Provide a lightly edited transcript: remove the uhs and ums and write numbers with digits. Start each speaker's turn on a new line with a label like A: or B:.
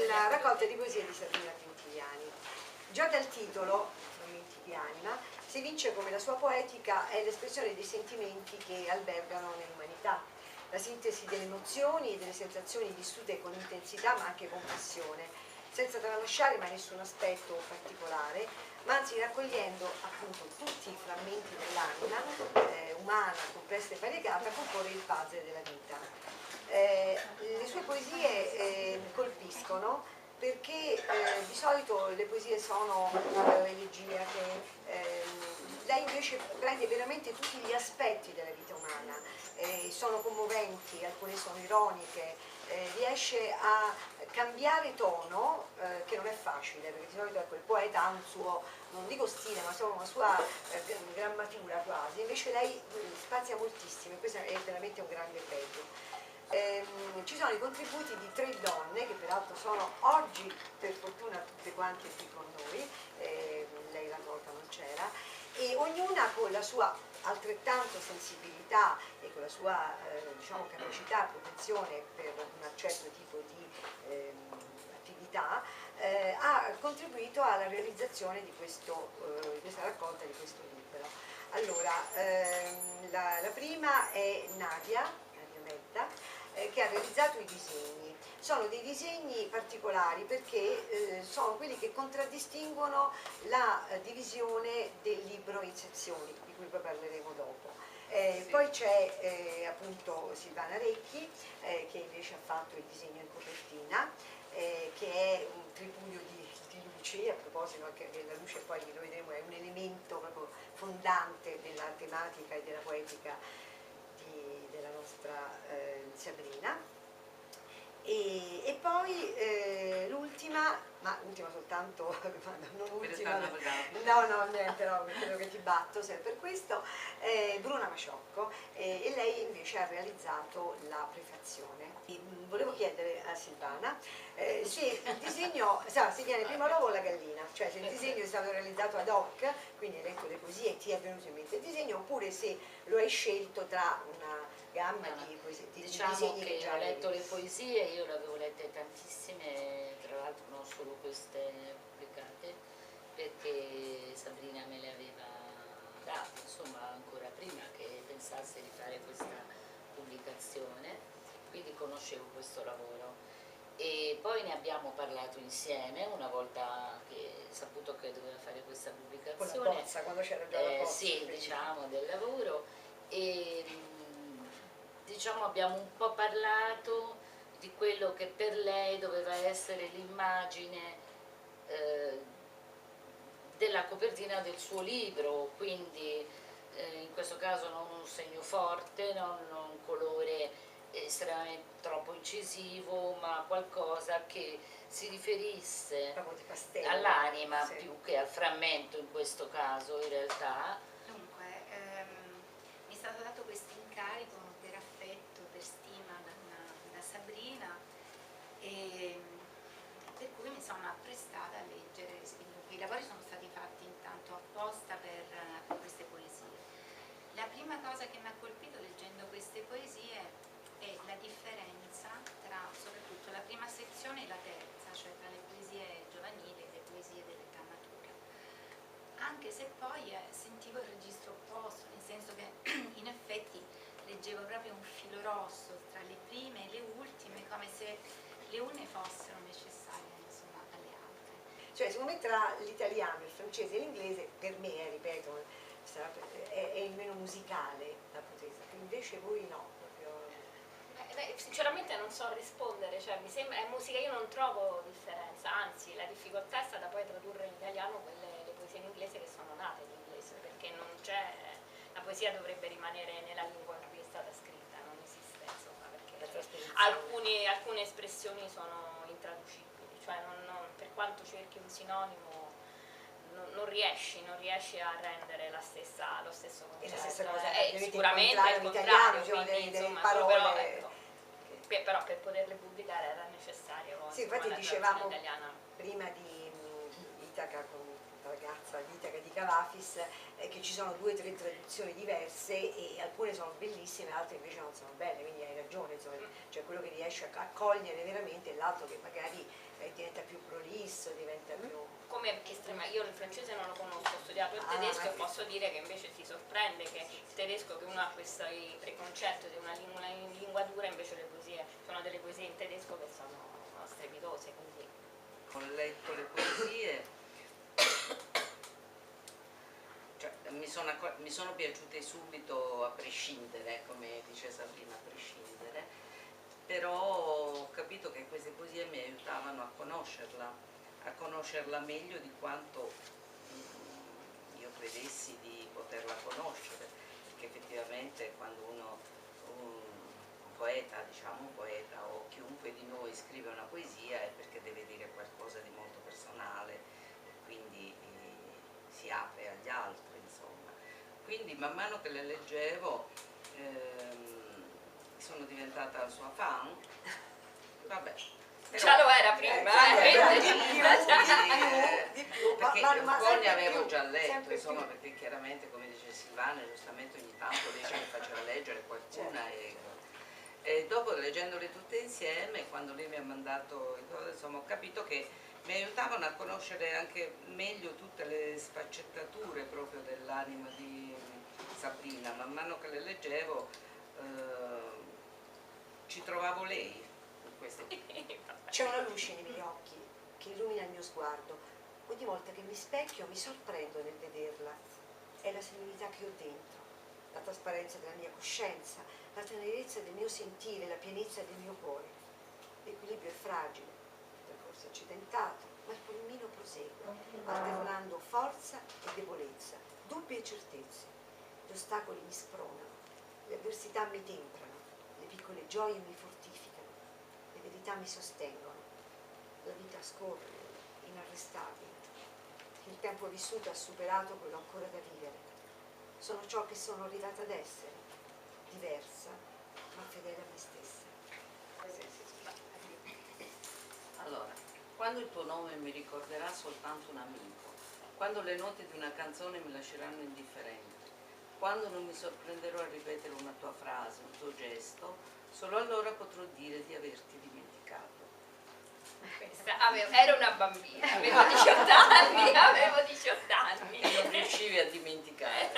A: la raccolta di poesie di Sabrina Quintiliani. Già dal titolo, Frammenti di anima, si evince come la sua poetica è l'espressione dei sentimenti che albergano nell'umanità, la sintesi delle emozioni e delle sensazioni vissute con intensità ma anche con passione, senza tralasciare mai nessun aspetto particolare, ma anzi raccogliendo appunto tutti i frammenti dell'anima umana, complessa e variegata, a comporre il puzzle della vita. Le sue poesie colpiscono perché di solito le poesie sono elegiache, lei invece prende veramente tutti gli aspetti della vita umana, sono commoventi, alcune sono ironiche, riesce a cambiare tono, che non è facile, perché di solito ecco, il poeta ha un suo, non dico stile, ma insomma una sua grammatura quasi, invece lei spazia moltissimo, e questo è veramente un grande pregio. Ci sono i contributi di 3 donne che peraltro sono oggi per fortuna tutte quante qui con noi, lei la volta non c'era, e ognuna con la sua altrettanto sensibilità e con la sua diciamo, capacità, protezione per un certo tipo di attività, ha contribuito alla realizzazione di questa raccolta, di questo libro. Allora, la prima è Nadia Metta, che ha realizzato i disegni. Sono dei disegni particolari perché sono quelli che contraddistinguono la divisione del libro in sezioni, di cui poi parleremo dopo. Sì. Poi c'è appunto Silvana Recchi, che invece ha fatto il disegno in copertina, che è un tripudio di luci, a proposito anche della luce, poi lo vedremo, è un elemento proprio fondante della tematica e della poetica della nostra Sabrina. E poi l'ultima, ma ultima soltanto, non ultima, no niente, no, credo che ti batto sempre per questo, Bruna Maciocco, e lei invece ha realizzato la prefazione. Volevo chiedere a Silvana se il disegno, si viene prima l'uovo o la gallina, cioè se il disegno è stato realizzato ad hoc, quindi hai letto le poesie e ti è venuto in mente il disegno, oppure se lo hai scelto tra una gamma di
B: diciamo
A: disegni
B: che
A: già
B: ho letto le poesie, io le avevo lette tantissime, tra l'altro non solo queste pubblicate, perché Sabrina me le aveva date, insomma, ancora prima che pensasse di fare questa pubblicazione, quindi conoscevo questo lavoro. E poi ne abbiamo parlato insieme una volta che saputo che doveva fare questa pubblicazione.
A: Con la bozza, quando c'era già la bozza.
B: Sì, diciamo, del lavoro. E diciamo abbiamo un po' parlato di quello che per lei doveva essere l'immagine della copertina del suo libro, quindi in questo caso non un segno forte, non un colore estremamente troppo incisivo, ma qualcosa che si riferisse all'anima, sì, più che al frammento in questo caso in realtà.
C: Dunque, mi è stato dato questo incarico per affetto, per stima da Sabrina, e per cui mi sono apprestata a leggere. I lavori sono stati fatti intanto apposta per queste poesie. La prima cosa che mi ha colpito leggendo queste poesie è la differenza tra soprattutto la prima sezione e la terza, cioè tra le poesie giovanili e le poesie dell'età matura. Anche se poi sentivo il registro opposto, nel senso che in effetti leggevo proprio un filo rosso tra le prime e le ultime, come se le une fossero necessarie, insomma, alle altre.
A: Cioè, secondo me tra l'italiano, il francese e l'inglese, per me, ripeto, è il meno musicale la potesa, invece voi no.
D: Sinceramente non so rispondere, cioè mi sembra, è musica, io non trovo differenza, anzi la difficoltà è stata poi tradurre in italiano le poesie in inglese che sono nate in inglese, perché non c'è, la poesia dovrebbe rimanere nella lingua in cui è stata scritta, non esiste, insomma, perché alcune espressioni sono intraducibili, cioè per quanto cerchi un sinonimo non riesci a rendere lo stesso concetto.
A: E la stessa cosa
D: sicuramente il contrario, quindi insomma,
A: parole,
D: però per poterle pubblicare era necessario.
A: Sì, infatti dicevamo prima di Itaca con ragazza d'Itaca di Cavafis, che ci sono 2 o 3 traduzioni diverse e alcune sono bellissime, altre invece non sono belle, quindi hai ragione, insomma, cioè quello che riesce a cogliere veramente è l'altro che magari diventa più prolisso, diventa più...
D: Come io il francese non lo conosco, ho studiato il tedesco e posso dire che invece ti sorprende che il tedesco, che uno ha questo preconcetto di una lingua dura, invece le poesie, sono delle poesie in tedesco che sono strepitose, quindi...
E: Ho letto le poesie, cioè, mi sono piaciute subito a prescindere, come dice Sabrina, a prescindere, però ho capito che queste poesie mi aiutavano a conoscerla meglio di quanto io credessi di poterla conoscere, perché effettivamente quando un poeta, diciamo un poeta o chiunque di noi scrive una poesia è perché deve dire qualcosa di molto personale e quindi si apre agli altri, insomma. Quindi man mano che le leggevo sono diventata sua fan, vabbè.
D: Già lo era prima,
A: di più,
E: perché un po' ne avevo già letto, insomma,
A: più.
E: perché chiaramente, come dice Silvana, giustamente ogni tanto dice che faceva leggere qualcuna e dopo leggendole tutte insieme, quando lei mi ha mandato, insomma, ho capito che mi aiutavano a conoscere anche meglio tutte le sfaccettature proprio dell'anima di Sabrina. Man mano che le leggevo ci trovavo lei in queste.
A: C'è una luce nei miei occhi che illumina il mio sguardo. Ogni volta che mi specchio mi sorprendo nel vederla. È la serenità che ho dentro, la trasparenza della mia coscienza, la tenerezza del mio sentire, la pienezza del mio cuore. L'equilibrio è fragile, il percorso è accidentato, ma il pulmino prosegue, alternando forza e debolezza, dubbi e certezze. Gli ostacoli mi spronano, le avversità mi temprano, le piccole gioie mi fortificano, le verità mi sostengono. La vita scorre, inarrestabile. Il tempo vissuto ha superato quello ancora da vivere. Sono ciò che sono arrivata ad essere, diversa, ma fedele a me stessa.
E: Allora, quando il tuo nome mi ricorderà soltanto un amico, quando le note di una canzone mi lasceranno indifferente, quando non mi sorprenderò a ripetere una tua frase, un tuo gesto, solo allora potrò dire di averti dimenticato.
D: Ero una bambina, avevo 18 anni,
E: E non riuscivi a dimenticare.